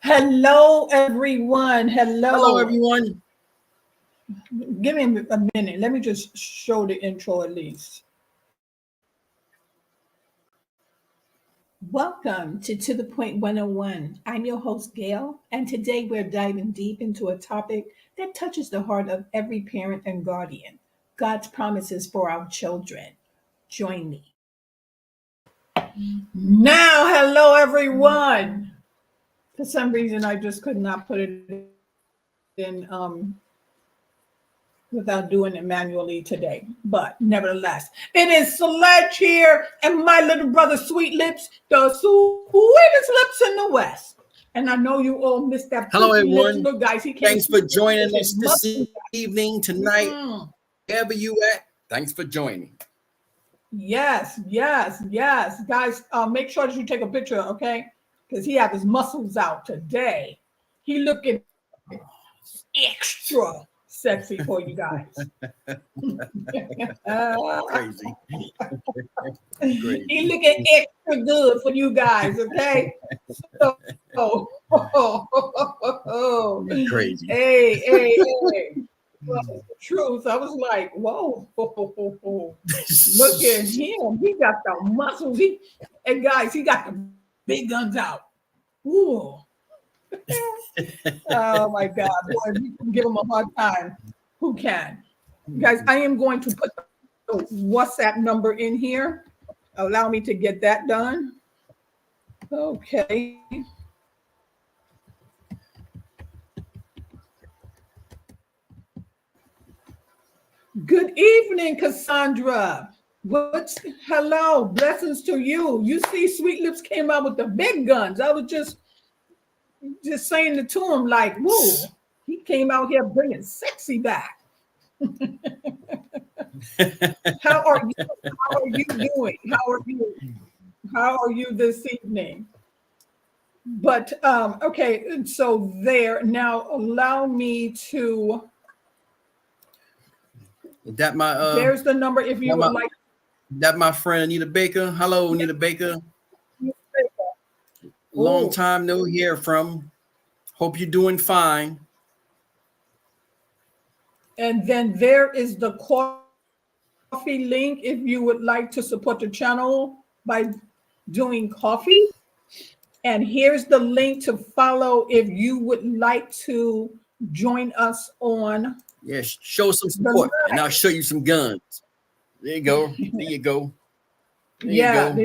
Hello, everyone. Hello, Hello. everyone. Give me a minute. Let me just show the intro at least. Welcome to the Point 101. I'm your host, Gail, and today we're diving deep into a topic that touches the heart of every parent and guardian: God's promises for our children. Join me. Now, hello, everyone. For some reason, I just could not put it in without doing it manually today. But nevertheless, it is Sledge here and my little brother Sweet Lips, the sweetest lips in the West. And I know you all missed that Hello, poofy lips. everyone. Look, guys, he came Thanks for with joining his us this muscle. evening, tonight, Mm. wherever you at. Thanks for joining. Yes, yes, yes. Guys, make sure that you take a picture, okay? Because he have his muscles out today. He looking extra sexy for you guys. Crazy. He Crazy. looking extra good for you guys, okay? So, Crazy. hey. Well, it's the truth. I was like, whoa, look at him. He got the muscles. And guys, he got the big guns out. Ooh. Oh my God, boy, we can give him a hard time. Who can? Guys, I am going to put the WhatsApp number in here. Allow me to get that done. Okay. Good evening, Cassandra. What's hello? Blessings to you. You see, Sweet Lips came out with the big guns. I was just saying it to him, like, whoa, he came out here bringing sexy back. How are you? How are you doing? How are you? How are you this evening? But okay, and so there. Now allow me to. That my There's the number if you that would my like. that my friend Anita Baker. Hello, Anita Baker. Long Oh, time no hear from. Hope you're doing fine. and then there is the coffee link if you would like to support the channel by doing coffee. And here's the link to follow if you would like to join us on Yes, show some the support, and I'll live. show you some guns. There you go. There you go. There you Yeah, go.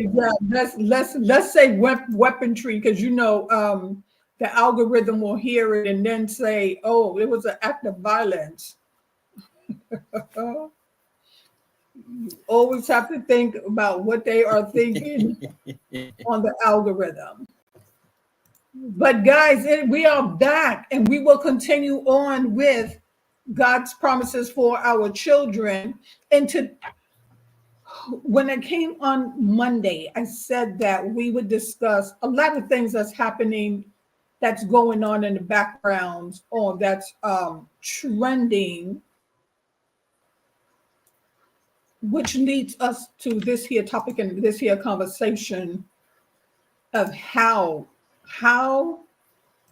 let's say weaponry because the algorithm will hear it and then say, "Oh, it was an act of violence." Always have to think about what they are thinking on the algorithm. But guys, we are back and we will continue on with God's promises for our children. And when I came on Monday, I said that we would discuss a lot of things that's happening, that's going on in the background, or that's trending, which leads us to this here topic and this here conversation of how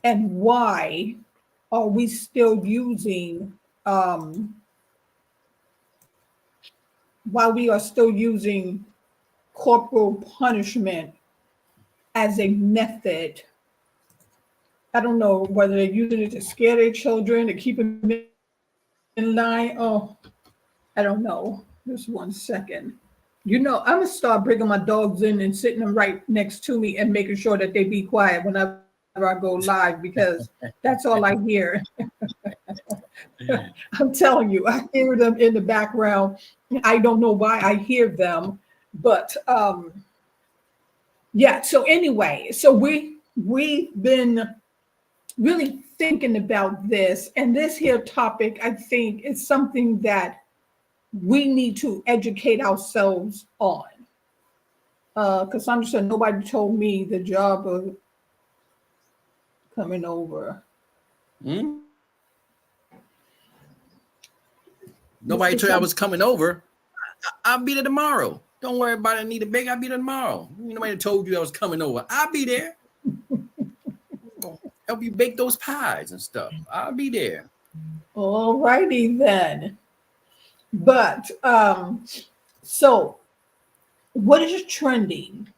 and why are we still using why we are still using corporal punishment as a method. I don't know whether they're using it to scare their children, to keep them in line. Oh, I don't know. Just 1 second. I'm gonna start bringing my dogs in and sitting them right next to me and making sure that they be quiet whenever I go live because that's all I hear. I'm telling you, I hear them in the background. I don't know why I hear them, but yeah. So anyway, so we've been really thinking about this, and this here topic, I think, is something that we need to educate ourselves on. Cassandra said nobody told me the job of coming over. Hmm? Miss Nobody told you I Cassandra, was coming over. I'll be there tomorrow. Don't worry about it, Anita Baker. I'll be there tomorrow. Nobody told you I was coming over. I'll be there. help you bake those pies and stuff. I'll be there. All righty then. But so what is trending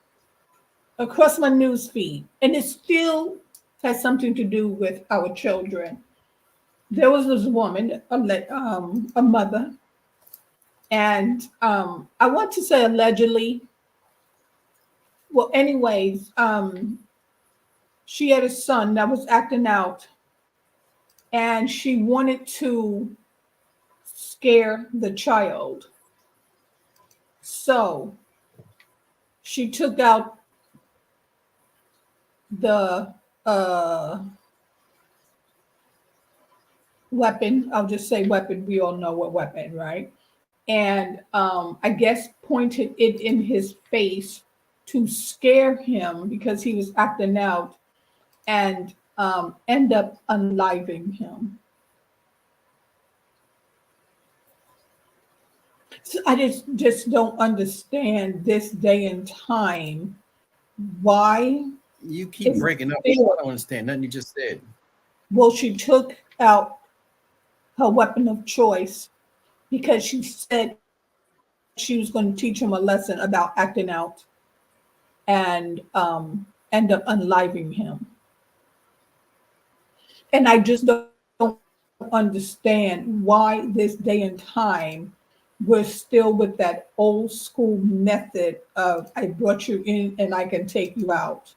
across my news feed? And it still has something to do with our children. There was this woman, a mother, and I want to say allegedly. Well, anyways, she had a son that was acting out, and she wanted to scare the child. So she took out the weapon. I'll just say weapon. We all know what weapon, right? And I guess pointed it in his face to scare him because he was acting out, and end up unliving him. So I just don't understand this day and time why. You keep It's breaking up. I fair. don't understand nothing you just said. Well, she took out her weapon of choice because she said she was going to teach him a lesson about acting out, and end up unliving him. And I just don't understand why this day and time we're still with that old school method of I brought you in and I can take you out.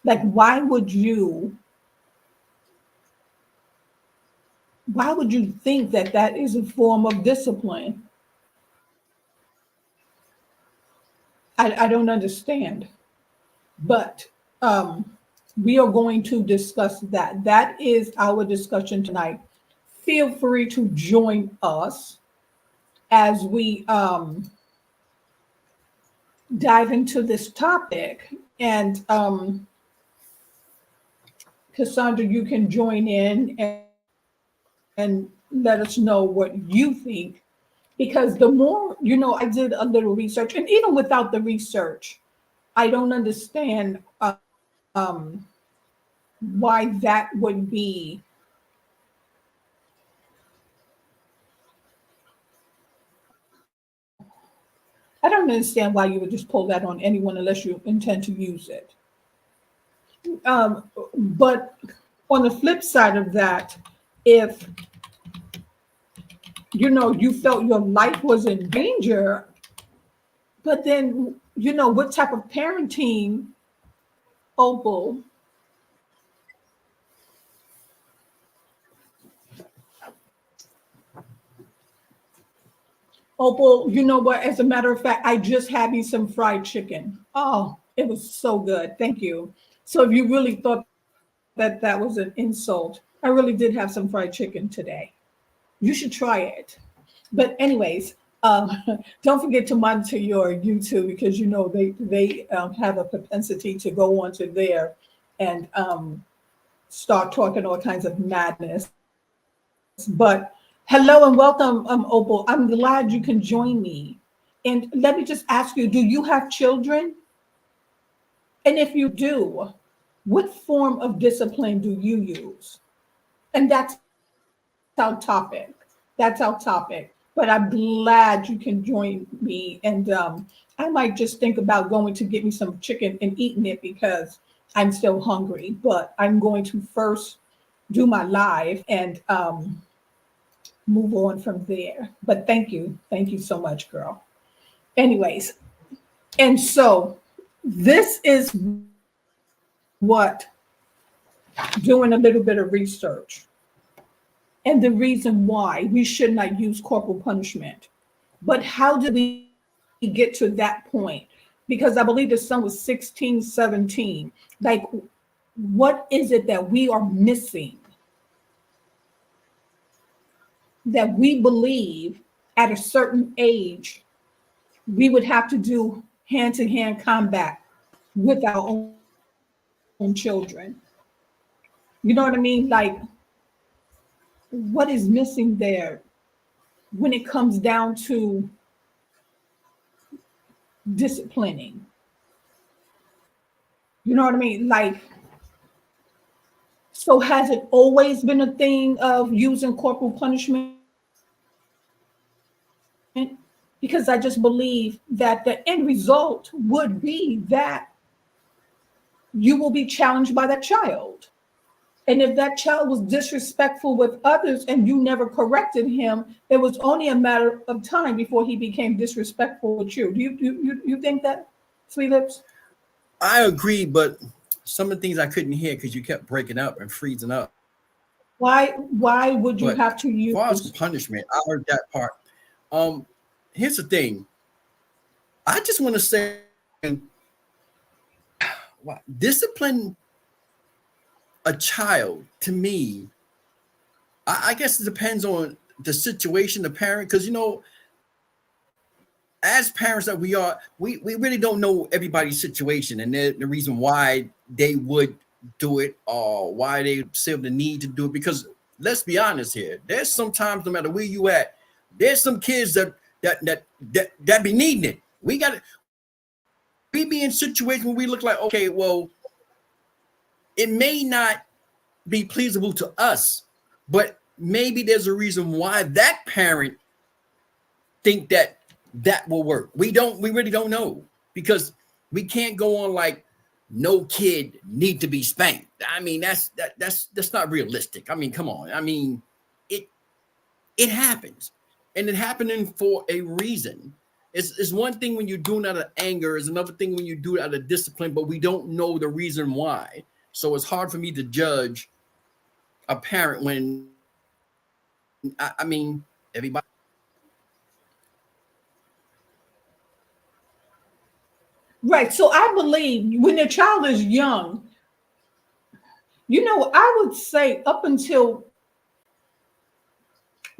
Like, why would you think that that is a form of discipline? I don't understand. But we are going to discuss that. That is our discussion tonight. Feel free to join us as we dive into this topic. And Cassandra, you can join in and let us know what you think. Because the more, I did a little research, and even without the research, I don't understand um, why that would be. I don't understand why you would just pull that on anyone unless you intend to use it. But on the flip side of that, if you felt your life was in danger, but then what type of parenting, Opal? Opal, you know what? As a matter of fact, I just had me some fried chicken. Oh, it was so good. Thank you. So if you really thought that that was an insult, I really did have some fried chicken today. You should try it. But anyways, don't forget to monitor your YouTube because they have a propensity to go onto there and start talking all kinds of madness. But hello and welcome, Opal. I'm glad you can join me. And let me just ask you, do you have children? And if you do, what form of discipline do you use? And that's our topic. That's our topic. But I'm glad you can join me. And I might just think about going to get me some chicken and eating it because I'm still hungry. But I'm going to first do my live and move on from there. But thank you. Thank you so much, girl. Anyways, and so this is what doing a little bit of research and the reason why we should not use corporal punishment. But how did we get to that point? Because I believe the son was 16, 17. Like, what is it that we are missing that we believe at a certain age we would have to do hand-to-hand combat with our own children? You know what I mean? Like, what is missing there when it comes down to disciplining? You know what I mean? Like, So has it always been a thing of using corporal punishment? Because I just believe that the end result would be that you will be challenged by that child. And if that child was disrespectful with others and you never corrected him, it was only a matter of time before he became disrespectful with you. Do you think that, Sweet Lips? I agree, but some of the things I couldn't hear because you kept breaking up and freezing up. Why would you But have to as far as use? punishment, I heard that part. Here's the thing. I just want to say, discipline a child, to me, I guess it depends on the situation, the parent, because as parents that we are, we really don't know everybody's situation and the reason why they would do it or why they feel the need to do it. Because let's be honest here, there's sometimes, no matter where you at, there's some kids that be needing it. We be in situations where we look like, okay, well, it may not be pleasable to us, but maybe there's a reason why that parent think that will work. We really don't know, because we can't go on like no kid need to be spanked. I mean, that's not realistic. I mean, come on. I mean, it happens, and it happening for a reason. It's one thing when you're doing it out of anger, it's another thing when you do it out of discipline, but we don't know the reason why. So it's hard for me to judge a parent when I mean everybody. Right. So I believe when the child is young, I would say up until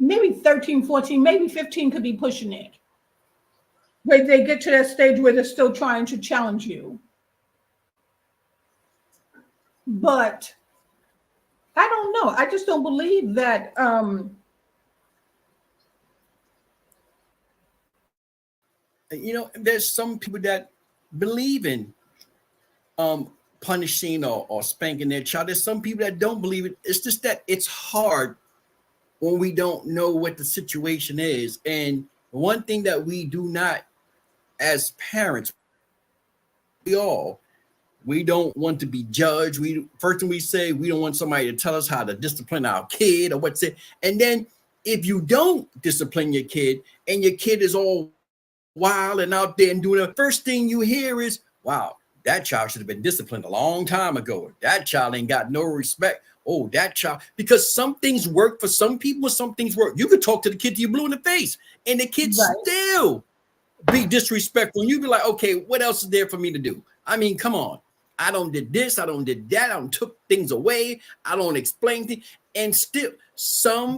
maybe 13, 14, maybe 15 could be pushing it. Where they get to that stage where they're still trying to challenge you. But I don't know. I just don't believe that there's some people that believe in punishing or spanking their child. There's some people that don't believe it. It's just that it's hard when we don't know what the situation is. And one thing that we do not, as parents, we don't want to be judged. First thing we say, we don't want somebody to tell us how to discipline our kid or what's it. And then if you don't discipline your kid and your kid is all wild and out there and doing the first thing you hear is, wow, that child should have been disciplined a long time ago. That child ain't got no respect. Oh, that child, because some things work for some people, some things work. You could talk to the kid till you blue in the face and the kid still be disrespectful. And you be like, okay, what else is there for me to do? I mean, come on. I don't did this. I don't did that. I don't took things away. I don't explain things. And still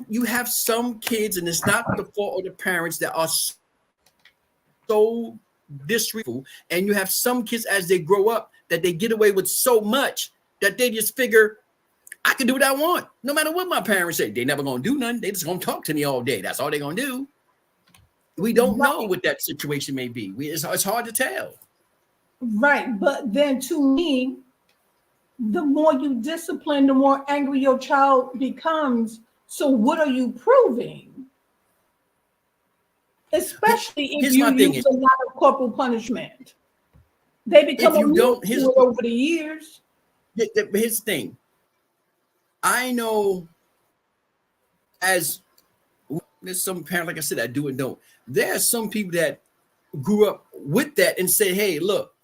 you have some kids, and it's not the fault of the parents, that are so disrespectful. And you have some kids as they grow up that they get away with so much that they just figure, I can do what I want. No matter what my parents say, they never going to do nothing. They just going to talk to me all day. That's all they're going to do. We don't know what that situation may be. It's hard to tell. Right. But then to me, the more you discipline, the more angry your child becomes. So what are you proving? Especially if you use a lot of corporal punishment. They become over the years. Here's the thing. I know there's some parents, like I said, that do and don't. There are some people that grew up with that and say, hey, look,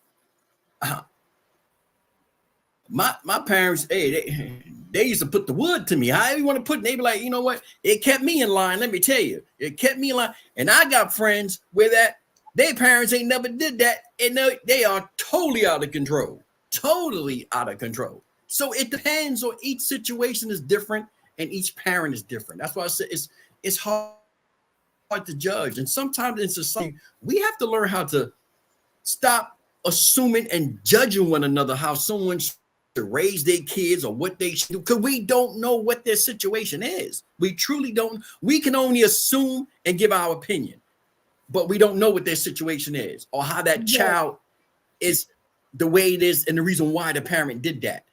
my parents, hey, they used to put the wood to me. However you want to put it, they be like, you know what? It kept me in line. Let me tell you, it kept me in line. And I got friends where their parents ain't never did that. And they are totally out of control. Totally out of control. So it depends on, each situation is different and each parent is different. That's why I said it's hard to judge. And sometimes in society, we have to learn how to stop assuming and judging one another, how someone should raise their kids or what they should do, because we don't know what their situation is. We truly don't. We can only assume and give our opinion, but we don't know what their situation is or how that child is the way it is and the reason why the parent did that.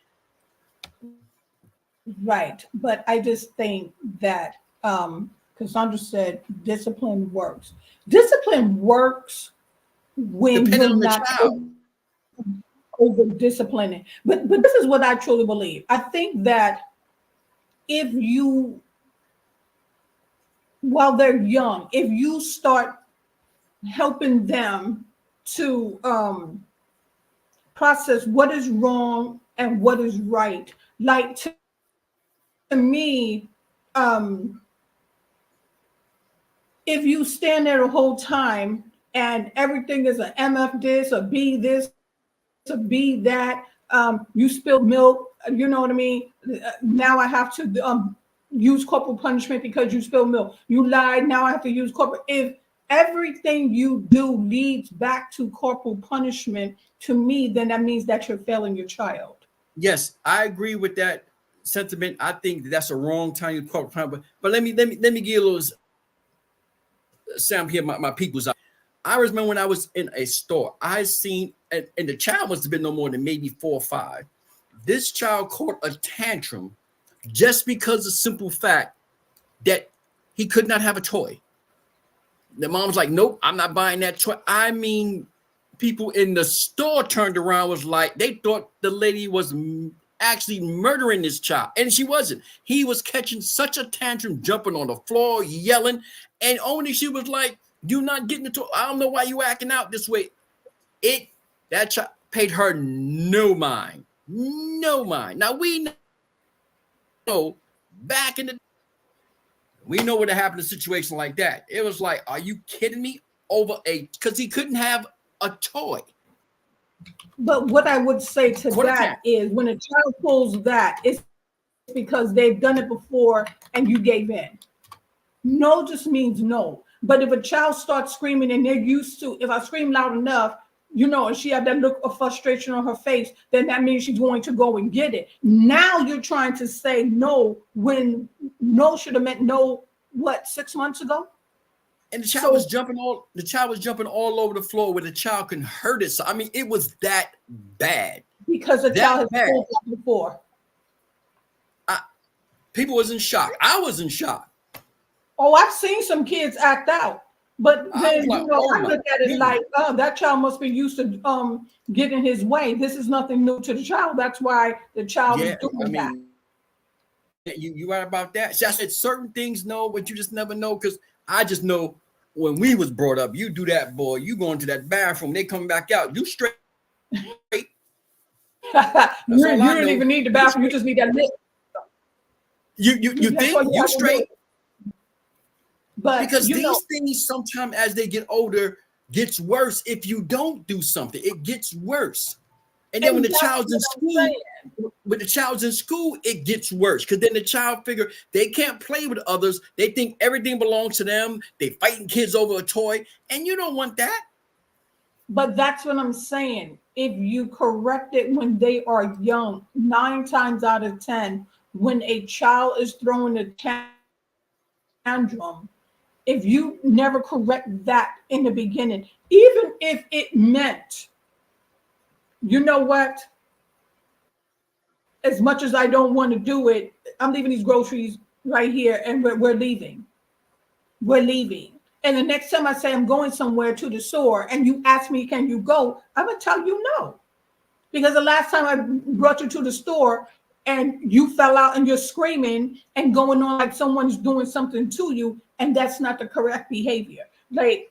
Right. But I just think that Cassandra said discipline works. Discipline works when depending you're on the not child. over disciplining. But this is what I truly believe. I think that if you, while they're young, if you start helping them to process what is wrong and what is right, like to me, um, if you stand there the whole time and everything is an MF this or B this or B that, you spilled milk, you know what I mean? Now I have to use corporal punishment because you spilled milk. You lied, now I have to use corporal. If everything you do leads back to corporal punishment, to me, then that means that you're failing your child. Yes, I agree with that sentiment. I think that's a wrong time to call time. But let me give you a little Sam here, my people's. I remember when I was in a store, I seen, and the child must have been no more than maybe 4 or 5. This child caught a tantrum just because of the simple fact that he could not have a toy. The mom's like, nope, I'm not buying that toy. I mean, people in the store turned around, was like, they thought the lady was actually murdering this child, and she wasn't. He was catching such a tantrum, jumping on the floor, yelling, and only she was like, "Do not get in the toy. I don't know why you acting out this way." That child paid her no mind, no mind. Now we know back in the, we know what happened in a situation like that. It was like, are you kidding me? Because he couldn't have a toy. But what I would say to Quarter that time. is when a child pulls that, it's because they've done it before and you gave in. No just means no. But if a child starts screaming and they're used to, if I scream loud enough, you know, and she had that look of frustration on her face, then that means she's going to go and get it. Now you're trying to say no when no should have meant no, what, 6 months ago? And the child was jumping all over the floor where the child can hurt it. So I mean, it was that bad. Because the child has pulled that before. People was in shock. I was in shock. Oh, I've seen some kids act out. But then, like, you know, I my look at it goodness. like, oh, that child must be used to getting his way. This is nothing new to the child. That's why the child is doing that. You right about that. So I said certain things no, but you just never know, because I just know when we was brought up, you do that, boy, you go into that bathroom, they come back out, you straight. You don't even need the bathroom, you just need that lip. You think you straight. But because these things sometimes as they get older gets worse. If you don't do something, it gets worse. And then when the child's in school, it gets worse, because then the child figure they can't play with others. They think everything belongs to them. They fighting kids over a toy, and you don't want that. But that's what I'm saying. If you correct it when they are young, 9 times out of 10, when a child is throwing a tantrum, if you never correct that in the beginning, even if it meant, you know what, as much as I don't want to do it, I'm leaving these groceries right here and we're leaving. We're leaving. And the next time I say I'm going somewhere to the store and you ask me, can you go? I'm going to tell you no. Because the last time I brought you to the store and you fell out and you're screaming and going on like someone's doing something to you, and that's not the correct behavior. Like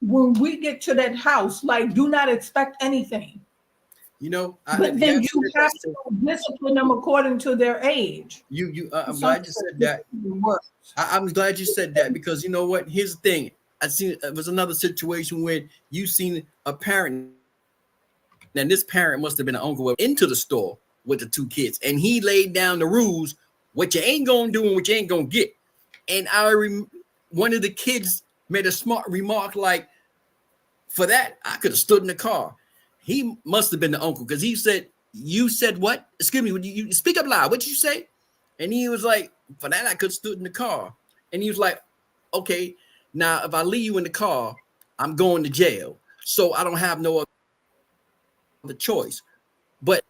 when we get to that house, like do not expect anything. You know, but then you have to discipline them according to their age. I'm glad you said that. I'm glad you said that, because you know what? Here's the thing. I seen it was another situation where you seen a parent, and this parent must have been an uncle, into the store with the 2 kids, and he laid down the rules: what you ain't gonna do and what you ain't gonna get. And one of the kids made a smart remark like, "For that, I could have stood in the car." He must have been the uncle, because he said, "You said what? Excuse me, you speak up loud. What did you say?" And he was like, "For that, I could have stood in the car." And he was like, "Okay, now if I leave you in the car, I'm going to jail. So I don't have no other choice." But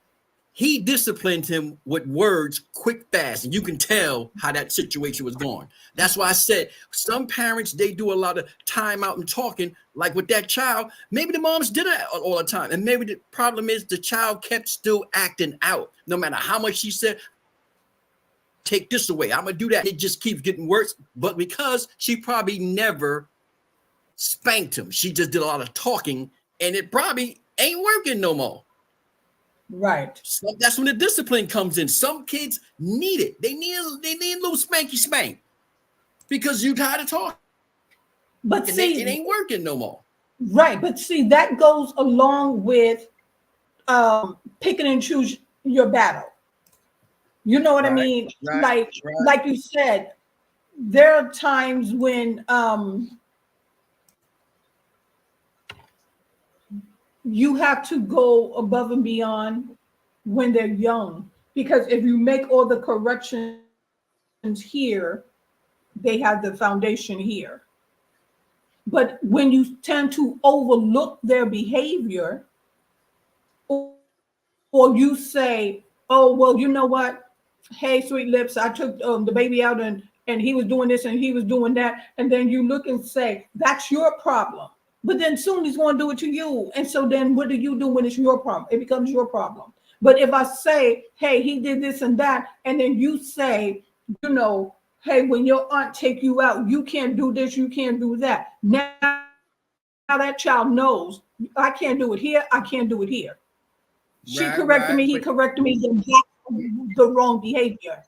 he disciplined him with words quick, fast, and you can tell how that situation was going. That's why I said some parents, they do a lot of time out and talking, like with that child. Maybe the moms did it all the time, and maybe the problem is the child kept still acting out, no matter how much she said, take this away, I'm gonna do that. It just keeps getting worse. But because she probably never spanked him, she just did a lot of talking, and it probably ain't working no more. Right. So that's when the discipline comes in. Some kids need it. They need a little spanky spank because you tired of talking. But see, it ain't working no more. Right. But see, that goes along with picking and choose your battle. You know what I mean? Like you said, there are times when you have to go above and beyond when they're young, because if you make all the corrections here, they have the foundation here. But when you tend to overlook their behavior, or you say, oh, well, you know what? Hey, Sweet Lips, I took the baby out and he was doing this and he was doing that. And then you look and say, that's your problem. But then soon he's going to do it to you. And so then what do you do when it's your problem? It becomes your problem. But if I say, hey, he did this and that, and then you say, you know, hey, when your aunt take you out, you can't do this, you can't do that. Now that child knows, I can't do it here, I can't do it here. She corrected me, he corrected me, then that's the wrong behavior.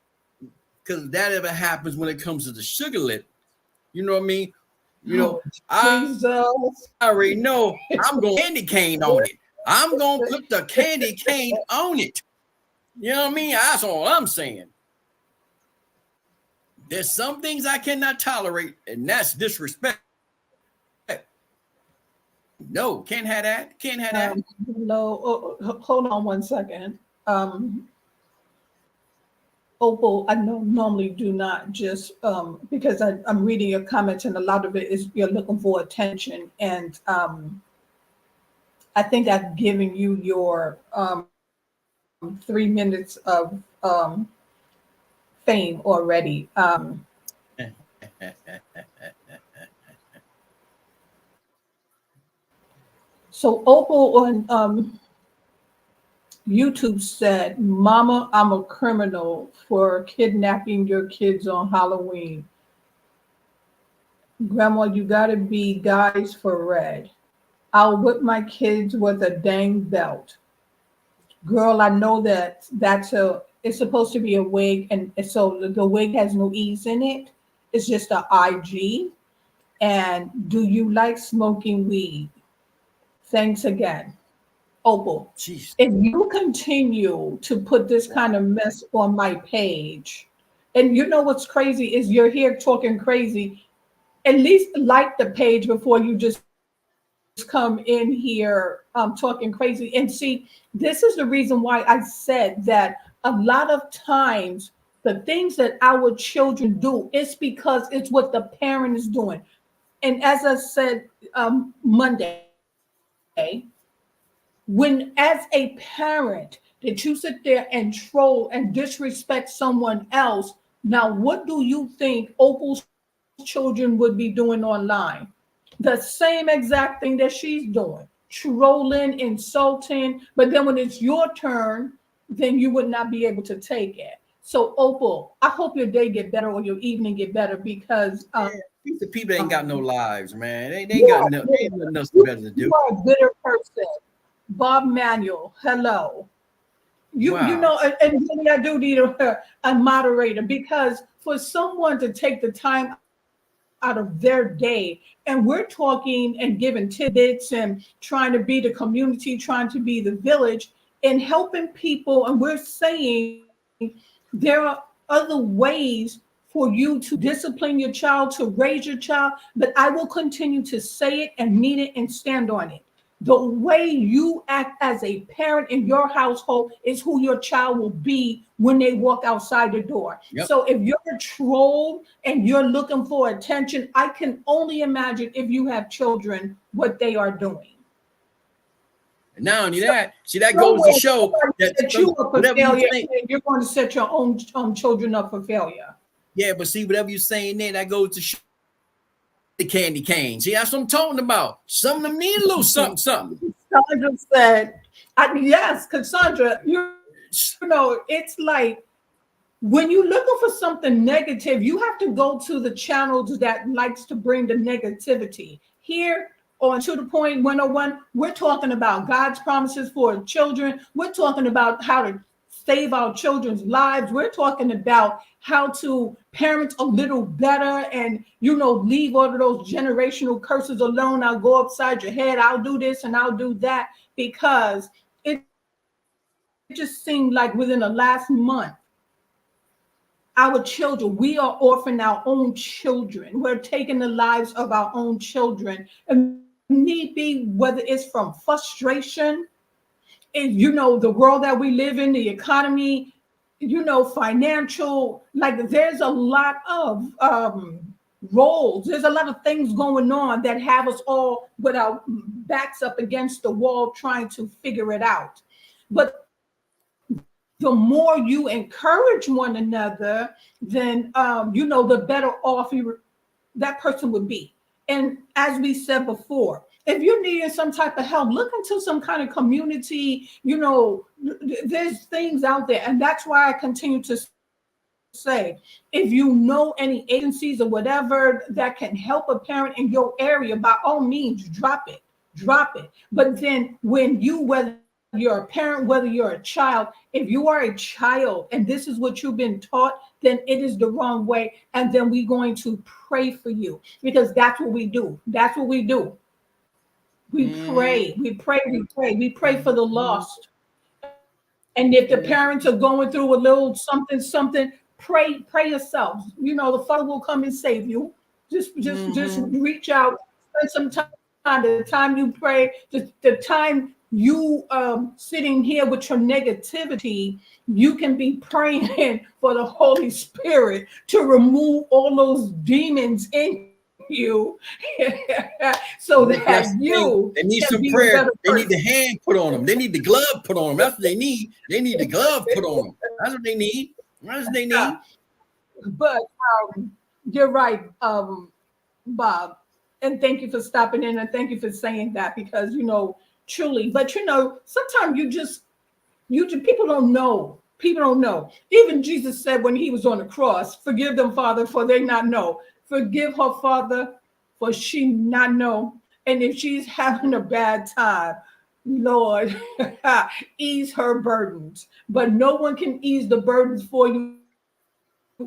Because that ever happens when it comes to the sugar lip. You know what I mean? You know, I already know I'm going candy cane on it. I'm going to put the candy cane on it. You know what I mean? That's all I'm saying. There's some things I cannot tolerate, and that's disrespect. No, can't have that. Can't have that. No, hold on one second. Opal, I normally do not just because I'm reading your comments, and a lot of it is you're looking for attention, and I think I've given you your 3 minutes of fame already. So Opal on YouTube said, Mama, I'm a criminal for kidnapping your kids on Halloween. Grandma, you gotta be guys for red. I'll whip my kids with a dang belt. Girl, I know it's supposed to be a wig, and so the wig has no E's in it. It's just an IG. And do you like smoking weed? Thanks again. Opal, jeez. If you continue to put this kind of mess on my page, and you know what's crazy is you're here talking crazy, at least like the page before you just come in here talking crazy. And see, this is the reason why I said that a lot of times the things that our children do, it's because it's what the parent is doing. And as I said Monday, when as a parent that you sit there and troll and disrespect someone else, now what do you think Opal's children would be doing online? The same exact thing that she's doing, trolling, insulting. But then when it's your turn, then you would not be able to take it. So Opal, I hope your day get better or your evening get better, because the people ain't got no lives, man. They ain't got nothing better to do. You are a bitter person. Bob Manuel, hello. You know, and really I do need a moderator, because for someone to take the time out of their day, and we're talking and giving tidbits and trying to be the community, trying to be the village and helping people, and we're saying there are other ways for you to discipline your child, to raise your child, but I will continue to say it and mean it and stand on it. The way you act as a parent in your household is who your child will be when they walk outside the door. Yep. So if you're a troll and you're looking for attention, I can only imagine if you have children, what they are doing. And not only that, see, that No goes to way show that set you up for whatever you failure, think, and you're going to set your own children up for failure. yeah, but see, whatever you're saying there, that goes to show the candy cane. See, that's what I'm talking about. Some of them need a little something. Cassandra said, yes, Cassandra, you know, it's like when you're looking for something negative, you have to go to the channels that likes to bring the negativity. Here on To The Point 101, we're talking about God's promises for children. We're talking about how to save our children's lives. We're talking about how to parent a little better and, you know, leave all of those generational curses alone. I'll go upside your head. I'll do this and I'll do that, because it just seemed like within the last month, our children, we are orphaning our own children. We're taking the lives of our own children. And need be, whether it's from frustration, and you know, the world that we live in, the economy, you know, financial, like there's a lot of roles. There's a lot of things going on that have us all with our backs up against the wall trying to figure it out. But the more you encourage one another, then you know, the better off that person would be. And as we said before, if you're needing some type of help, look into some kind of community. You know, there's things out there, and that's why I continue to say, if you know any agencies or whatever that can help a parent in your area, by all means, drop it. But then when you, whether you're a parent, whether you're a child, if you are a child and this is what you've been taught, then it is the wrong way. And then we're going to pray for you, because that's what we do. We pray for the lost. And if the parents are going through a little something, pray yourselves. You know, the Father will come and save you. Just reach out, spend some time. The time you pray, the time you sitting here with your negativity, you can be praying for the Holy Spirit to remove all those demons in you, so that they need some prayer. They need the hand put on them. They need the glove put on them. That's what they need. They need the glove put on them. That's what they need. But you're right, Bob, and thank you for stopping in, and thank you for saying that, because you know, truly. But you know, sometimes people don't know. People don't know. Even Jesus said when he was on the cross, "Forgive them, Father, for they not know." Forgive her, Father, for she not know. And if she's having a bad time, Lord, ease her burdens. But no one can ease the burdens for you,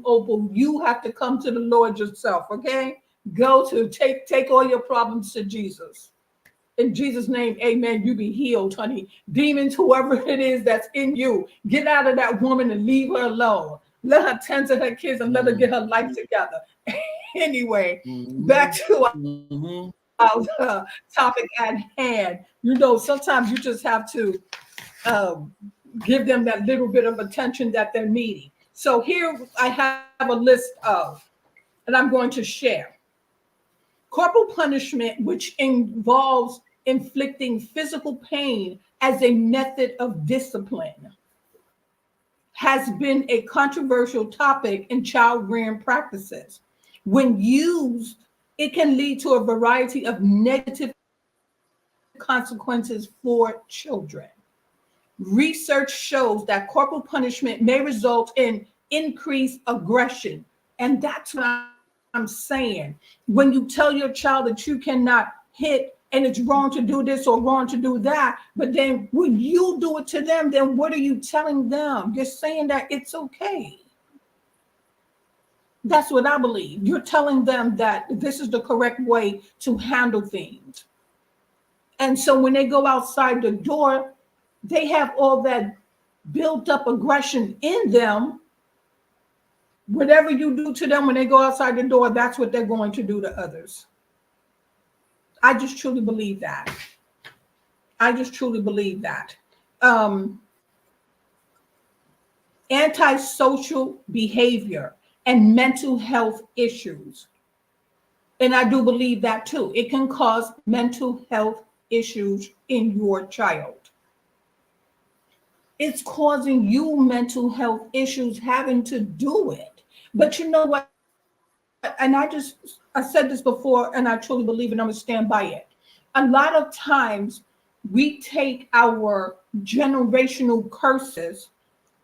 Opal. You have to come to the Lord yourself, okay? Go to take all your problems to Jesus. In Jesus' name, amen. You be healed, honey. Demons, whoever it is that's in you, get out of that woman and leave her alone. Let her tend to her kids and let her get her life together. Anyway, back to our topic at hand. You know, sometimes you just have to give them that little bit of attention that they're needing. So here I have a list of, and I'm going to share. Corporal punishment, which involves inflicting physical pain as a method of discipline, has been a controversial topic in child rearing practices. When used, it can lead to a variety of negative consequences for children. Research shows that corporal punishment may result in increased aggression. And that's what I'm saying. When you tell your child that you cannot hit and it's wrong to do this or wrong to do that, but then when you do it to them, then what are you telling them? You're saying that it's okay. That's what I believe. You're telling them that this is the correct way to handle things. And so when they go outside the door, they have all that built up aggression in them. Whatever you do to them when they go outside the door, that's what they're going to do to others. I just truly believe that. Antisocial behavior and mental health issues. And I do believe that too. It can cause mental health issues in your child. it's causing you mental health issues having to do it. But you know what? And I said this before, and I truly believe it, and I'm gonna stand by it. A lot of times we take our generational curses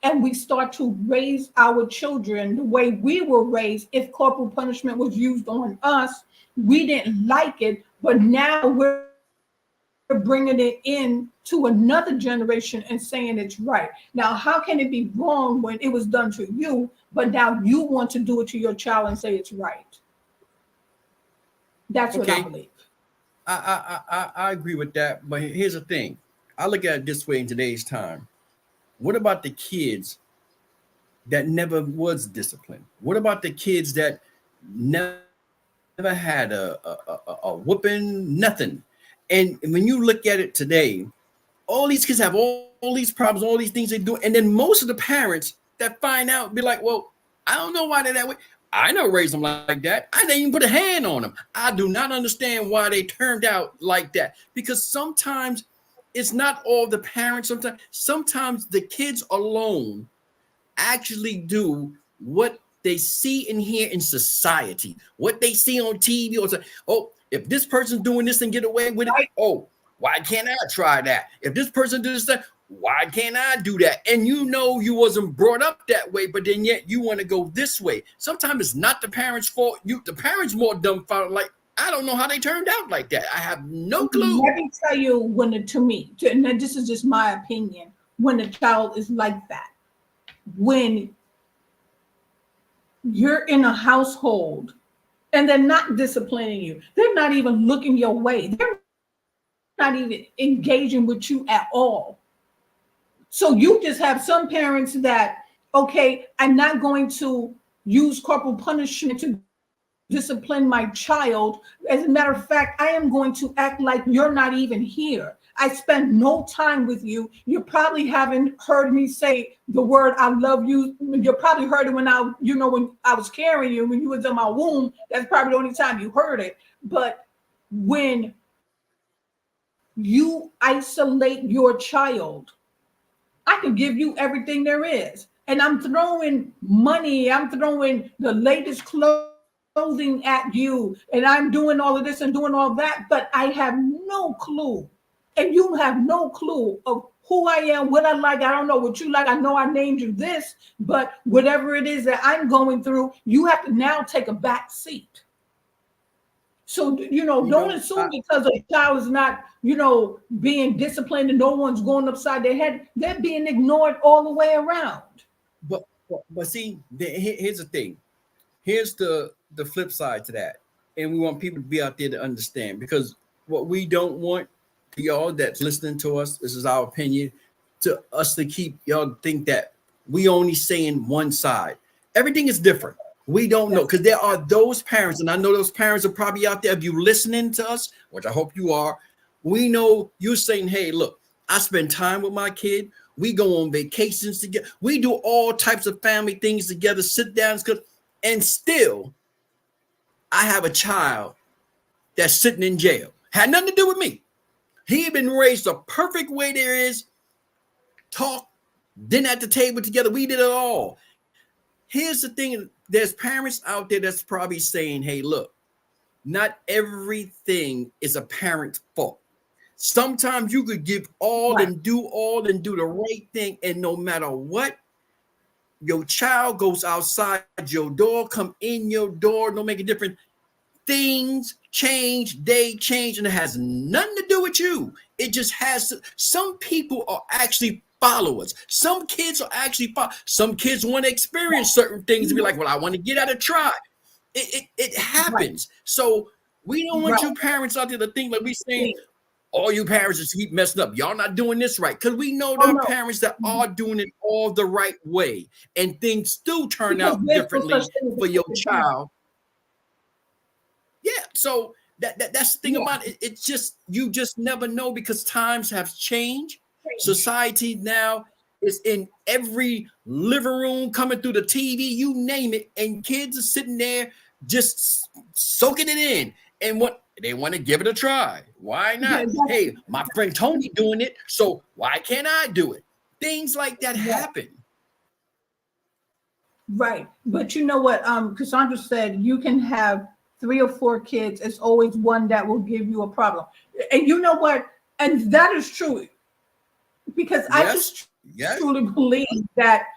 and we start to raise our children the way we were raised. If corporal punishment was used on us, we didn't like it, but now we're bringing it in to another generation and saying it's right. Now, how can it be wrong when it was done to you, but now you want to do it to your child and say it's right? That's what I believe. I agree with that, but here's the thing. I look at it this way in today's time. What about the kids that never was disciplined? What about the kids that never had a whooping, nothing? And when you look at it today, all these kids have all these problems, all these things they do. And then most of the parents that find out be like, well, I don't know why they're that way. I never raised them like that. I didn't even put a hand on them. I do not understand why they turned out like that. Because sometimes it's not all the parents. Sometimes the kids alone actually do what they see and hear in society, what they see on TV, or say, oh, if this person's doing this and get away with it, oh, why can't I try that? If this person does that, why can't I do that? And you know you wasn't brought up that way, but then yet you want to go this way. Sometimes it's not the parents' fault. The parents more dumbfounded, like, I don't know how they turned out like that. I have no clue. Let me tell you and this is just my opinion, when a child is like that, when you're in a household and they're not disciplining you, they're not even looking your way, they're not even engaging with you at all. So you just have some parents that, okay, I'm not going to use corporal punishment to discipline my child. As a matter of fact, I am going to act like you're not even here. I spent no time with you. You probably haven't heard me say the word I love you. You probably heard it when I was carrying you, when you was in my womb. That's probably the only time you heard it. But when you isolate your child, I can give you everything there is. And I'm throwing money, I'm throwing the latest clothing at you, and I'm doing all of this and doing all that, but I have no clue. And you have no clue of who I am, what I like. I don't know what you like. I know I named you this, but whatever it is that I'm going through, you have to now take a back seat. So, don't assume because a child is not, being disciplined and no one's going upside their head, they're being ignored all the way around. But see, here's the thing. Here's the flip side to that. And we want people to be out there to understand, because what we don't want y'all that's listening to us, this is our opinion, to us to keep y'all think that we only saying one side. Everything is different. We don't know, because there are those parents, and I know those parents are probably out there. If you listening to us, which I hope you are, we know you're saying, hey, look, I spend time with my kid. We go on vacations together. We do all types of family things together, sit down, and still I have a child that's sitting in jail. Had nothing to do with me. He had been raised the perfect way there is. Talk, dinner at the table together. We did it all. Here's the thing. There's parents out there that's probably saying, hey, look, not everything is a parent's fault. Sometimes you could give all and do the right thing. And no matter what, your child goes outside your door, come in your door, don't make a difference. Things change, they change, and it has nothing to do with you. It just has to. Some people are actually followers. Some kids are actually some kids want to experience certain things and be like, well, I want to get out of try. It happens. Right. So we don't want you parents out there to think like we saying, all you parents just keep messing up. Y'all not doing this right. Because we know there are parents that are doing it all the right way. And things still turn out differently for your child. Yeah. So that's the thing about it. It's just, you just never know, because times have changed. Society now is in every living room, coming through the TV, you name it. And kids are sitting there just soaking it in. And what they want to give it a try. Why not? Hey, my friend Tony doing it, so why can't I do it? Things like that Yeah. happen. Right. But you know what? Cassandra said you can have 3 or 4 kids. It's always one that will give you a problem. And you know what? And that is true because I Yes, just yes. truly believe that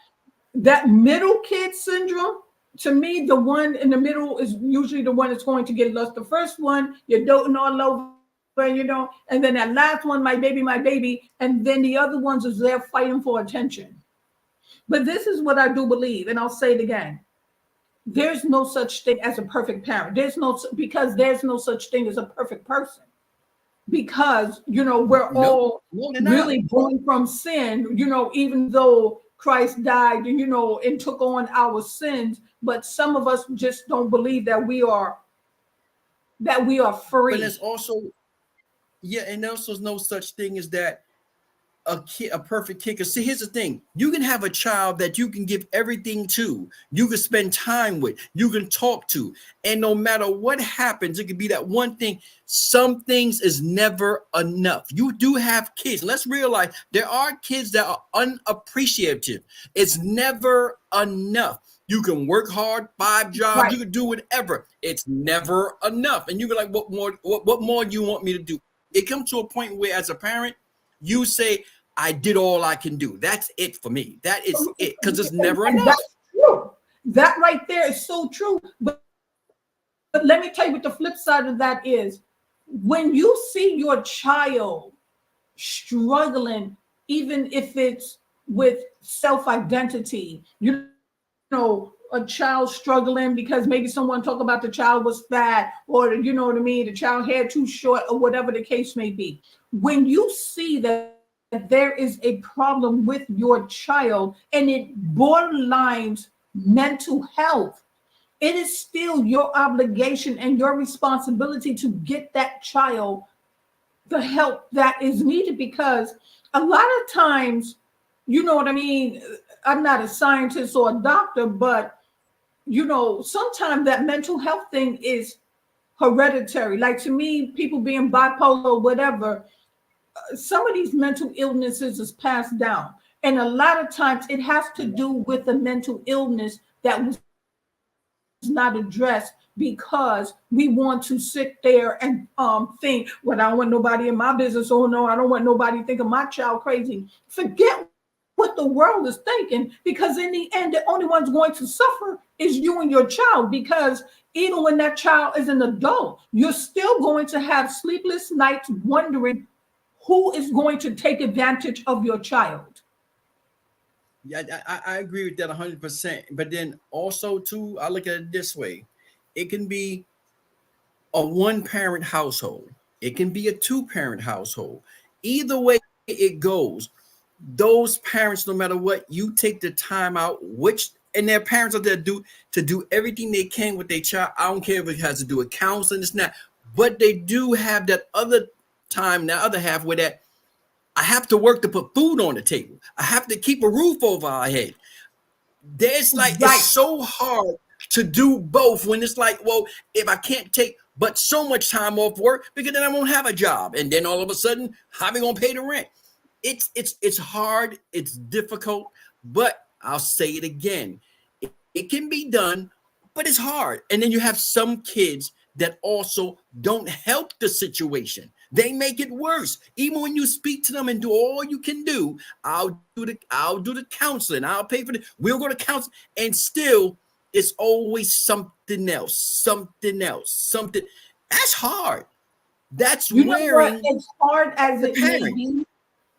that middle kid syndrome, to me, the one in the middle is usually the one that's going to get lost. The first one, you're doting all over, and then that last one, my baby, and then the other ones is there fighting for attention. But this is what I do believe, and I'll say it again. There's no such thing as a perfect parent. There's no such thing as a perfect person. Because we're No, all no, they're not. really born from sin, even though Christ died, and took on our sins, but some of us just don't believe that we are But there's free. also, yeah, and also no such thing as that a perfect kid. Because see, here's the thing: you can have a child that you can give everything to, you can spend time with, you can talk to, and no matter what happens, it could be that one thing. Some things is never enough. You do have kids. Let's realize there are kids that are unappreciative. It's never enough. You can work hard, 5 jobs, Right. you can do whatever. It's never enough. And you be like, what more? What more do you want me to do? It comes to a point where, as a parent, you say, I did all I can do. That's it for me. That is it, because it's never And enough. that's true. That right there is so true. But let me tell you what the flip side of that is. When you see your child struggling, even if it's with self-identity, a child struggling because maybe someone talked about the child was fat, or you know what I mean, the child hair too short, or whatever the case may be. When you see that there is a problem with your child and it borderlines mental health, it is still your obligation and your responsibility to get that child the help that is needed, because a lot of times, you know what I mean, I'm not a scientist or a doctor, but sometimes that mental health thing is hereditary. Like, to me, people being bipolar or whatever, some of these mental illnesses is passed down, and a lot of times it has to do with the mental illness that was not addressed, because we want to sit there and think, well, I don't want nobody in my business. Oh no, I don't want nobody thinking my child crazy. Forget what the world is thinking, because in the end, the only one's going to suffer is you and your child. Because even when that child is an adult, you're still going to have sleepless nights wondering who is going to take advantage of your child. Yeah, I agree with that 100%. But then also too, I look at it this way: it can be a 1-parent household, it can be a 2-parent household. Either way it goes, those parents, no matter what, you take the time out, which and their parents are there to do everything they can with their child. I don't care if it has to do with counseling, it's not, but they do have that other time, the other half, where that I have to work to put food on the table. I have to keep a roof over our head. There's like, it's Right. so hard to do both, when it's like, well, if I can't take but so much time off work, because then I won't have a job. And then all of a sudden, how am I gonna pay the rent? It's hard, it's difficult, but I'll say it again. It can be done, but it's hard. And then you have some kids that also don't help the situation. They make it worse. Even when you speak to them and do all you can do, I'll do the counseling, I'll pay for it. We'll go to counseling, and still it's always something else, something. That's hard. That's You know what? wearing As hard as the it may parent. be,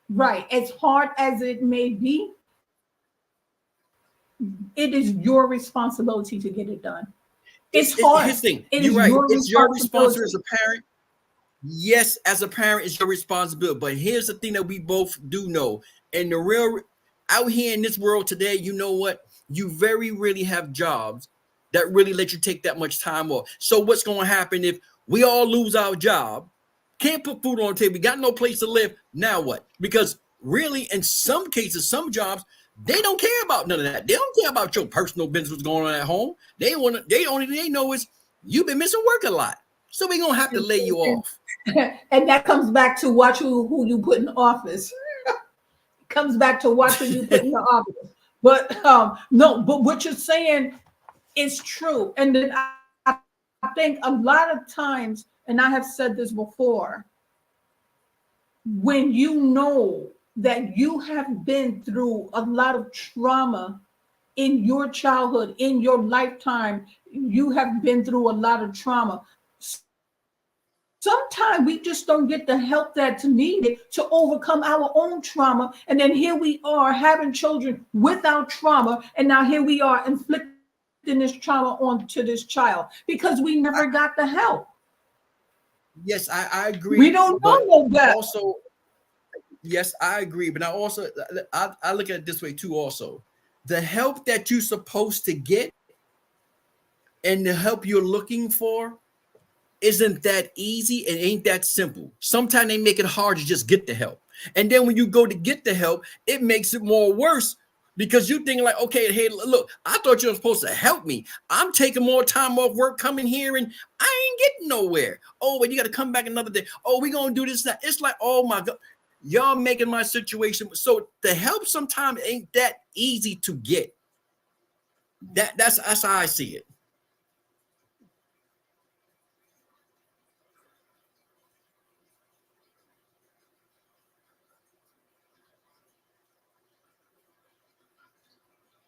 right? As hard as it may be, it is your responsibility to get it done. It's hard. His thing. It You're is right. your It's your responsibility as responsibility. a parent. Yes, as a parent, it's your responsibility. But here's the thing that we both do know. And the real out here in this world today, you know what? You very really have jobs that really let you take that much time off. So what's going to happen if we all lose our job? Can't put food on the table. We got no place to live. Now what? Because really, in some cases, some jobs, they don't care about none of that. They don't care about your personal business, what's going on at home. They only thing they know is you've been missing work a lot. So we're gonna have to lay you off. And that comes back to watch who you put in office. comes back to watching you put in the office. But no, but what you're saying is true. And then I think a lot of times, and I have said this before, when you know that you have been through a lot of trauma in your childhood, in your lifetime, you have been through a lot of trauma. Sometimes we just don't get the help that's needed to overcome our own trauma. And then here we are having children without trauma. And now here we are inflicting this trauma onto this child because we never got the help. Yes, I agree. We don't know that. Also, yes, I agree. But I look at it this way too also. The help that you're supposed to get and the help you're looking for isn't that easy and ain't that simple. Sometimes they make it hard to just get the help. And then when you go to get the help, it makes it more worse because you think like, okay, hey, look, I thought you were supposed to help me. I'm taking more time off work coming here and I ain't getting nowhere. Oh, but you got to come back another day. Oh, we're going to do this. Now. It's like, oh my God, y'all making my situation. So the help sometimes ain't that easy to get. That's how I see it.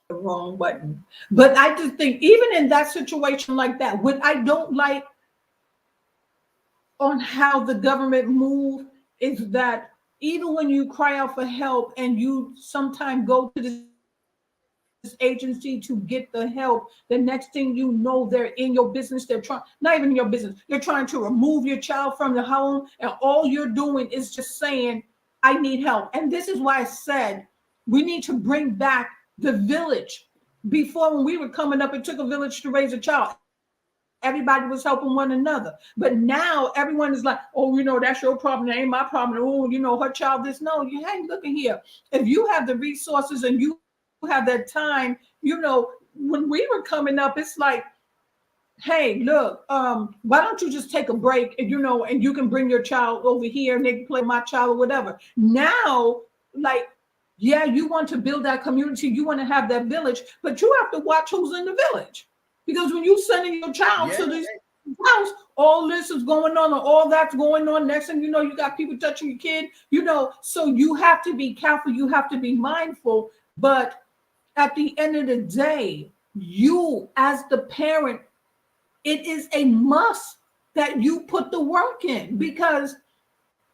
Wrong button. But I just think even in that situation like that, what I don't like on how the government move is that even when you cry out for help and you sometimes go to this agency to get the help, the next thing you know, they're in your business. They're trying, not even in your business, they're trying to remove your child from the home. And all you're doing is just saying, I need help. And this is why I said we need to bring back the village. Before, when we were coming up, it took a village to raise a child. Everybody was helping one another. But now everyone is like, oh, you know, that's your problem. That ain't my problem. Oh, you know, her child this. No, you ain't looking here. If you have the resources and you have that time, you know, when we were coming up, it's like, hey, look, why don't you just take a break and, you know, and you can bring your child over here and they can play my child or whatever. Now, like, yeah, you want to build that community, you want to have that village, but you have to watch who's in the village. Because when you sending your child to this house, all this is going on, or all that's going on. Next thing you know, you got people touching your kid, you know, so you have to be careful, you have to be mindful. But at the end of the day, you as the parent, it is a must that you put the work in, because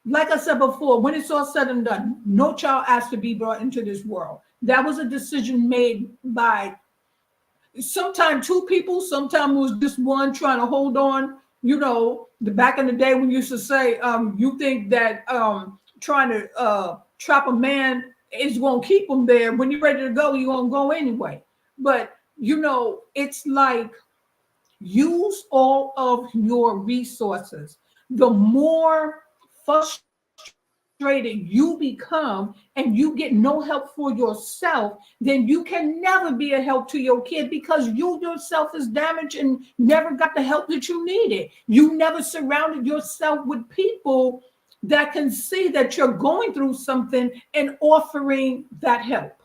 like I said before, when it's all said and done, no child asked to be brought into this world. That was a decision made by sometimes two people, sometimes it was just one trying to hold on. You know, the back in the day when you used to say, you think that trying to trap a man is going to keep him there. When you're ready to go, you're going to go anyway. But, you know, it's like use all of your resources. The more frustrated you become and you get no help for yourself, then you can never be a help to your kid, because you yourself is damaged and never got the help that you needed. You never surrounded yourself with people that can see that you're going through something and offering that help.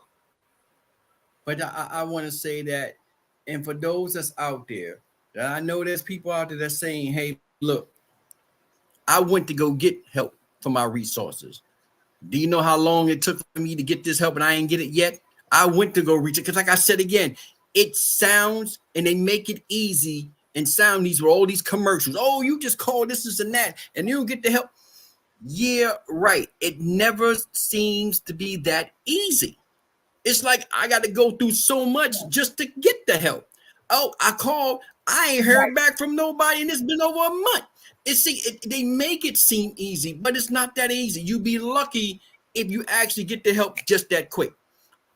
But I want to say that, and for those that's out there, that I know there's people out there that's saying, hey, look, I went to go get help for my resources. Do you know how long it took for me to get this help and I ain't get it yet? I went to go reach it because, like I said again, it sounds, and they make it easy and sound these were all these commercials. Oh, you just call this and that and you'll get the help. Yeah, right. It never seems to be that easy. It's like I got to go through so much just to get the help. Oh, I called. I ain't heard back from nobody, and it's been over a month. They make it seem easy, but it's not that easy. You'd be lucky if you actually get the help just that quick.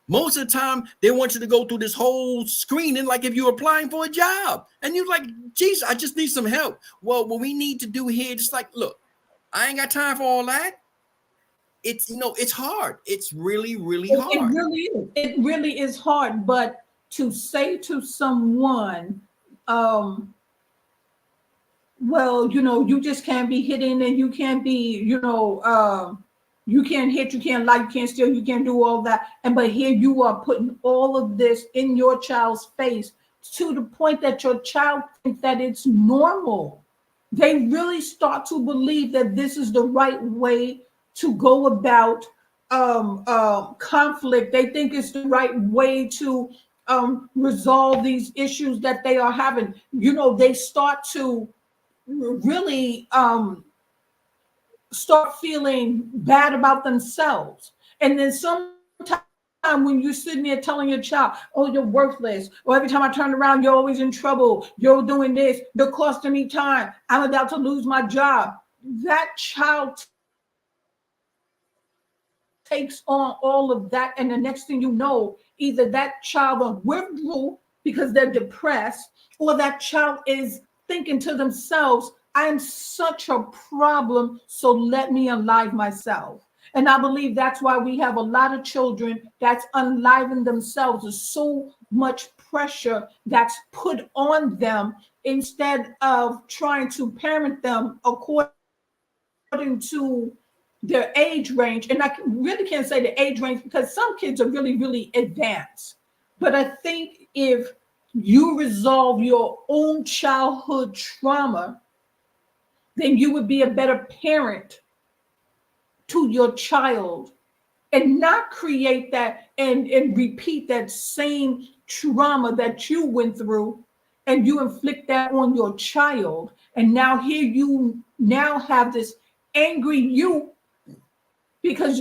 Most of the time, they want you to go through this whole screening like if you're applying for a job. And you're like, geez, I just need some help. Well, what we need to do here, just like, look, I ain't got time for all that. It's, you know, it's hard. It's really, really hard. It really is. It really is hard. But to say to someone, well, you know, you just can't be hidden and you can't be, you You can't hit, you can't lie, you can't steal, you can't do all that. And but here you are putting all of this in your child's face to the point that your child thinks that it's normal. They really start to believe that this is the right way to go about conflict. They think it's the right way to resolve these issues that they are having. You know, they start to really start feeling bad about themselves. And then sometimes when you're sitting there telling your child, oh, you're worthless, or every time I turn around, you're always in trouble, you're doing this, you're costing me time, I'm about to lose my job. That child takes on all of that. And the next thing you know, either that child will withdraw because they're depressed, or that child is thinking to themselves, I'm such a problem, so let me unlive myself. And I believe that's why we have a lot of children that's unliving themselves. There's so much pressure that's put on them instead of trying to parent them according to their age range. And I really can't say the age range because some kids are really, really advanced. But I think if you resolve your own childhood trauma, then you would be a better parent to your child and not create that and repeat that same trauma that you went through and you inflict that on your child. And now here you now have this angry you because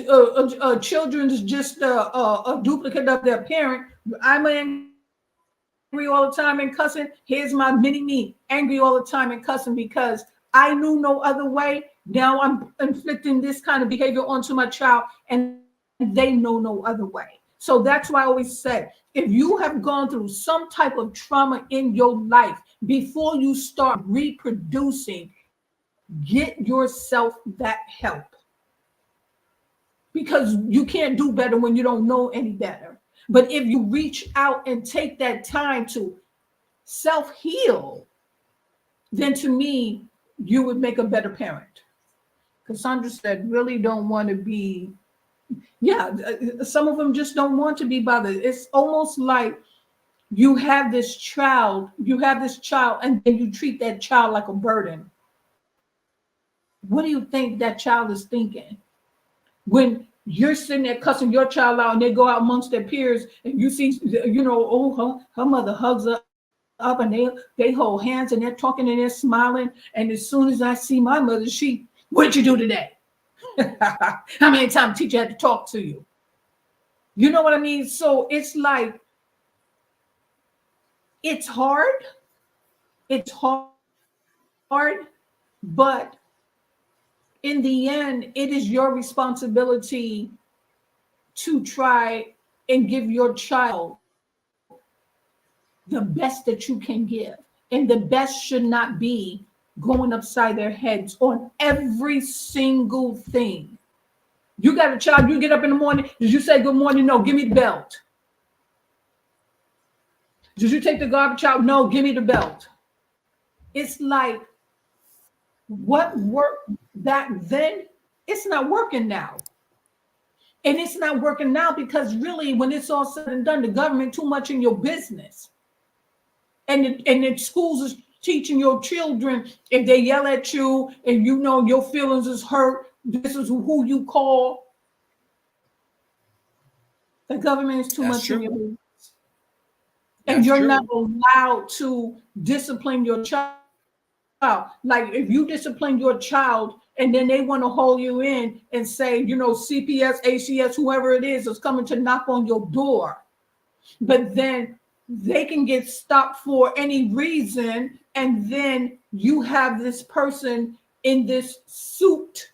children is just a duplicate of their parent. I'm angry all the time and cussing. Here's my mini me, angry all the time and cussing because I knew no other way. Now I'm inflicting this kind of behavior onto my child and they know no other way. So that's why I always say, if you have gone through some type of trauma in your life, before you start reproducing, get yourself that help. Because you can't do better when you don't know any better. But if you reach out and take that time to self-heal, then to me, you would make a better parent. Cassandra said, really don't want to be, some of them just don't want to be bothered. It's almost like you have this child, and then you treat that child like a burden. What do you think that child is thinking? When you're sitting there cussing your child out and they go out amongst their peers and you see, her mother hugs her up and they hold hands and they're talking and they're smiling. And as soon as I see my mother, what'd you do today? How many times teacher had to talk to you? You know what I mean? So it's like, it's hard. It's hard, but in the end, it is your responsibility to try and give your child the best that you can give. And the best should not be going upside their heads on every single thing. You got a child, you get up in the morning, did you say good morning? No, give me the belt. Did you take the garbage out? No, give me the belt. It's like, what worked back then, it's not working now. And it's not working now because really, when it's all said and done, the government too much in your business. And the schools is teaching your children, if they yell at you and you know your feelings is hurt, this is who you call. The government is too much in your business. And you're not allowed to discipline your child. Like if you discipline your child and then they want to hold you in and say, CPS, ACS, whoever it is coming to knock on your door. But then they can get stopped for any reason. And then you have this person in this suit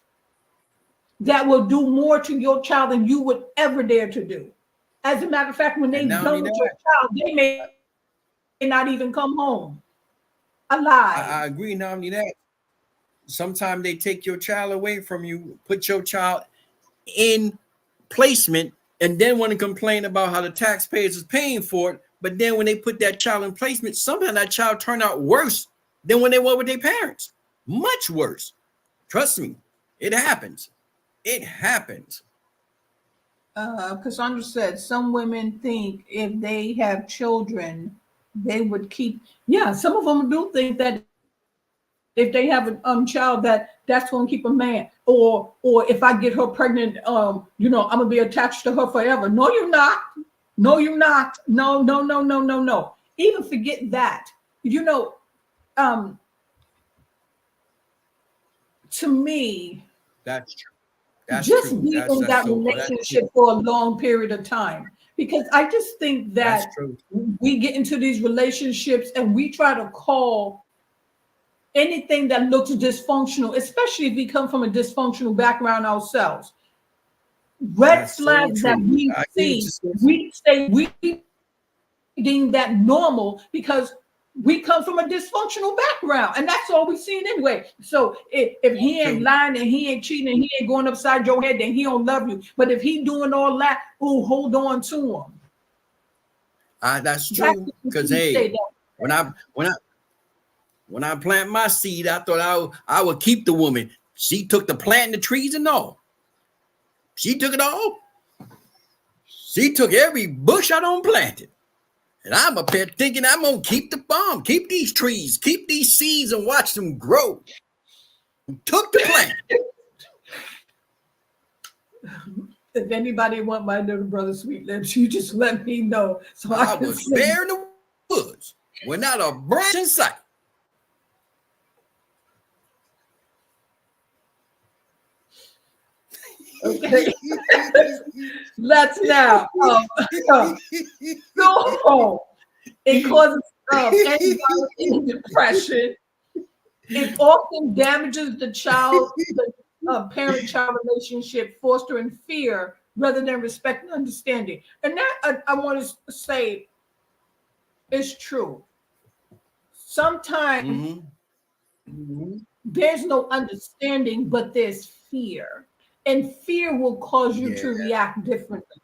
that will do more to your child than you would ever dare to do. As a matter of fact, when they done with your child, they may not even come home alive. I agree. Not only that, sometimes they take your child away from you, put your child in placement, and then want to complain about how the taxpayers is paying for it. But then when they put that child in placement, sometimes that child turned out worse than when they were with their parents. Much worse. Trust me, it happens. It happens. Cassandra said some women think if they have children, they would keep. Yeah, some of them do think that if they have a child, that's going to keep a man. Or if I get her pregnant, I'm gonna be attached to her forever. No, you're not. No, you're not. No, no, no, no, no, no. Even forget that. To me, That's true. That's just true. be in that relationship for a long period of time. Because I just think that we get into these relationships and we try to call anything that looks dysfunctional, especially if we come from a dysfunctional background ourselves. Red flags that we see, we say we deem that normal because we come from a dysfunctional background, and that's all we've seen anyway. So if he ain't lying and he ain't cheating and he ain't going upside your head, then he don't love you. But if he doing all that, hold on to him. That's true. Because hey, when I plant my seed, I thought I would keep the woman. She took the planting the trees and all. She took it all. She took every bush I don't planted. And I'm up here thinking I'm going to keep the farm, keep these trees, keep these seeds and watch them grow. Took the plant. If anybody want my little brother Sweet Lips, you just let me know. So I was bare in the woods, without a branch in sight. Okay. Let's now go home. It causes anxiety and depression. It often damages the parent-child relationship, fostering fear rather than respect and understanding. And that I want to say is true. Sometimes there's no understanding, but there's fear. And fear will cause you to react differently.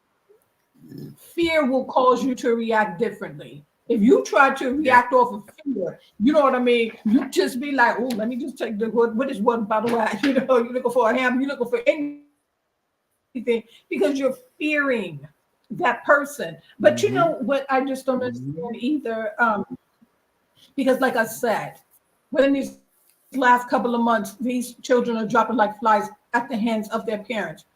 Fear will cause you to react differently. If you try to react off of fear, you know what I mean? You just be like, oh, let me just take what is one, by the way? You're looking for a ham, you're looking for anything because you're fearing that person. But you know what I just don't understand either? Because like I said, within these last couple of months, these children are dropping like flies at the hands of their parents,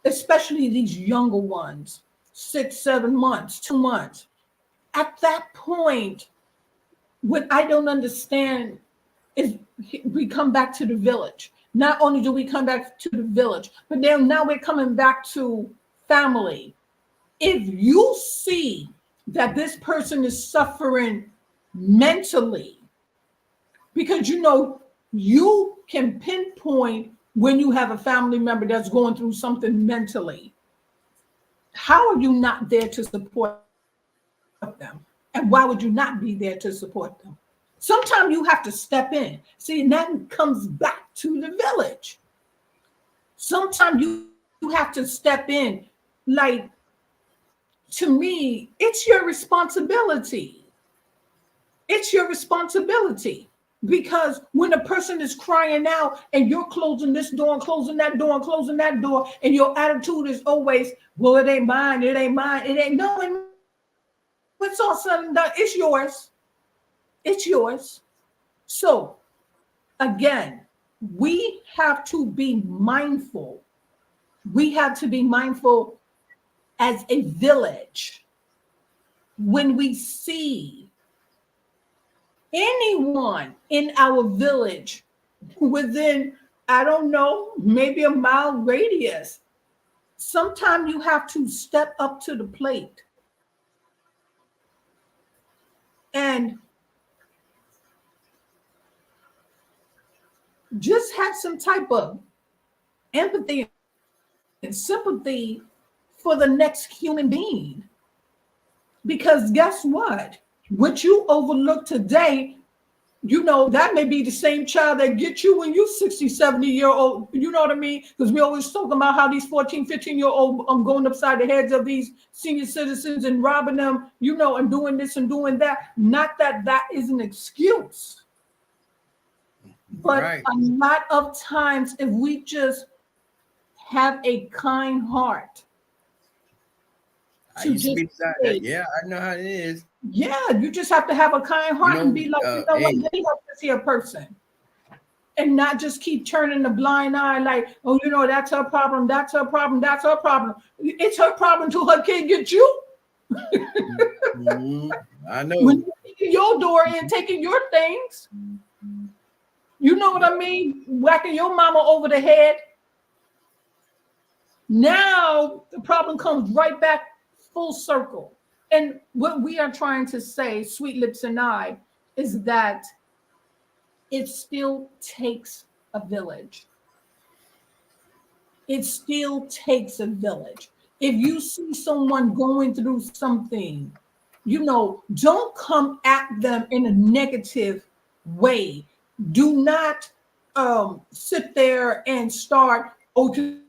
especially these younger ones, 6, 7 months, 2 months. At that point, what I don't understand is we come back to the village. Not only do we come back to the village, but now we're coming back to family. If you see that this person is suffering mentally, because you can pinpoint when you have a family member that's going through something mentally, how are you not there to support them? And why would you not be there to support them? Sometimes you have to step in. See, and that comes back to the village. Sometimes you have to step in. Like, to me, it's your responsibility. It's your responsibility. Because when a person is crying out and you're closing this door and closing that door and closing that door, and your attitude is always, well, it ain't mine, it ain't mine, it ain't no. It's all said and done. It's yours. It's yours. So, again, we have to be mindful. We have to be mindful as a village when we see anyone in our village within, I don't know, maybe a mile radius. Sometimes you have to step up to the plate and just have some type of empathy and sympathy for the next human being. Because guess what? What you overlook today, that may be the same child that gets you when you're 60, 70-year-old. You know what I mean? Because we always talk about how these 14, 15-year-old going upside the heads of these senior citizens and robbing them, and doing this and doing that. Not that that is an excuse. But a lot of times, if we just have a kind heart. I used to be that. Yeah, I know how it is. Yeah, you just have to have a kind heart and be like, you know what, let me help this here person. And not just keep turning the blind eye like, oh, you know, that's her problem, that's her problem, that's her problem. It's her problem till her kid gets you. Mm-hmm. I know. When you get your door in, taking your things, you know what I mean? Whacking your mama over the head. Now the problem comes right back full circle. And what we are trying to say, Sweet Lips and I, is that it still takes a village. It still takes a village. If you see someone going through something, you know, don't come at them in a negative way. Do not sit there and start, oh, you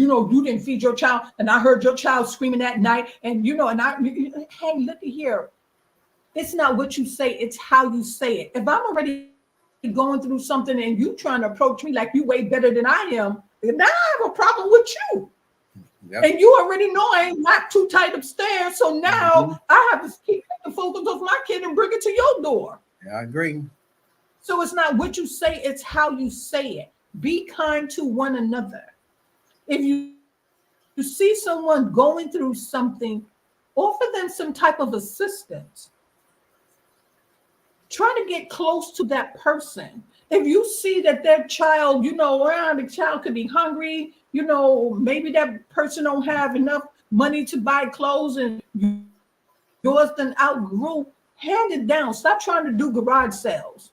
know, you didn't feed your child, and I heard your child screaming at night, and you know, hey, look at here. It's not what you say, it's how you say it. If I'm already going through something and you trying to approach me like you way better than I am, then I have a problem with you. Yep. And you already know I ain't not too tight upstairs, so now I have to keep the focus of my kid and bring it to your door. Yeah, I agree. So it's not what you say, it's how you say it. Be kind to one another. If you see someone going through something, offer them some type of assistance. Try to get close to that person. If you see that their child, you know, the child could be hungry, you know, maybe that person don't have enough money to buy clothes and yours done outgrew, hand it down. Stop trying to do garage sales.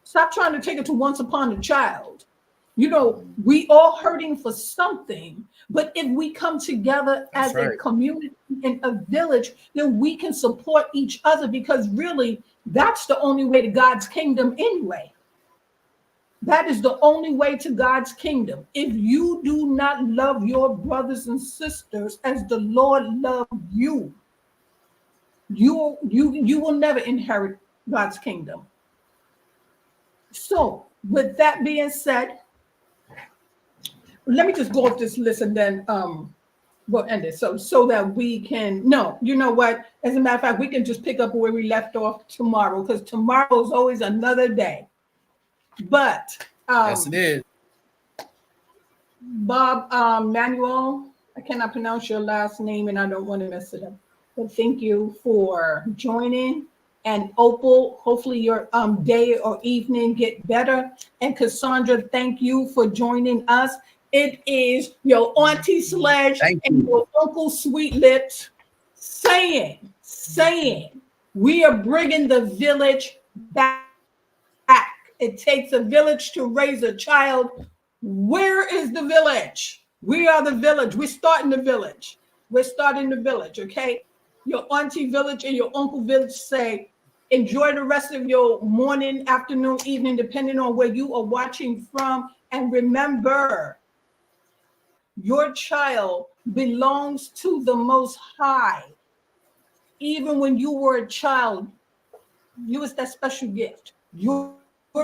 Stop trying to take it to Once Upon a Child. You know, we all hurting for something, but if we come together as a community in a village, then we can support each other, because really that's the only way to God's kingdom anyway. That is the only way to God's kingdom. If you do not love your brothers and sisters as the Lord loved you, you will never inherit God's kingdom. So with that being said, let me just go off this list and then we'll end it. So that we can, no, you know what? As a matter of fact, we can just pick up where we left off tomorrow, because tomorrow is always another day. But yes, it is. Bob Manuel, I cannot pronounce your last name and I don't want to mess it up. But thank you for joining. And Opal, hopefully your day or evening get better. And Cassandra, thank you for joining us. It is your Auntie Sledge and your Uncle Sweet Lips saying, we are bringing the village back. It takes a village to raise a child. Where is the village? We are the village. We're starting the village. We're starting the village, okay? Your auntie village and your uncle village say, enjoy the rest of your morning, afternoon, evening, depending on where you are watching from. And remember, your child belongs to the Most High. Even when you were a child, you was that special gift. Your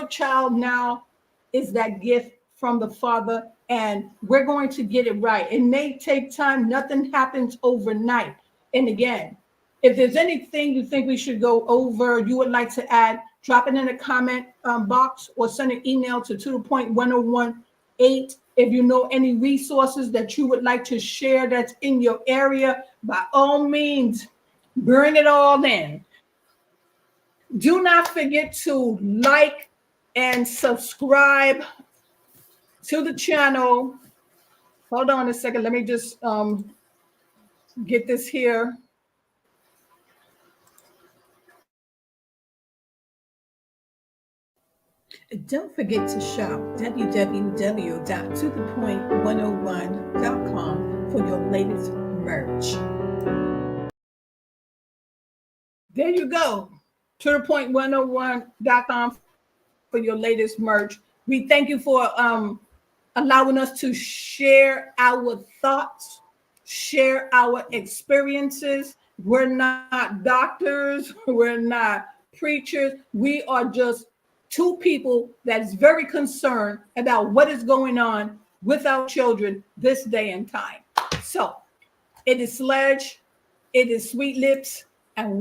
child now is that gift from the Father, and we're going to get it right. It may take time. Nothing happens overnight. And again, if there's anything you think we should go over, you would like to add, drop it in the comment box or send an email to the.1018. If you know any resources that you would like to share that's in your area, by all means, bring it all in. Do not forget to like and subscribe to the channel. Hold on a second. Let me just get this here. Don't forget to shop www.tothepoint101.com for your latest merch. There you go. ToThePoint101.com for your latest merch. We thank you for allowing us to share our thoughts, share our experiences. We're not doctors. We're not preachers. We are just two people that's very concerned about what is going on with our children this day and time. So it is Sledge, it is Sweet Lips, and we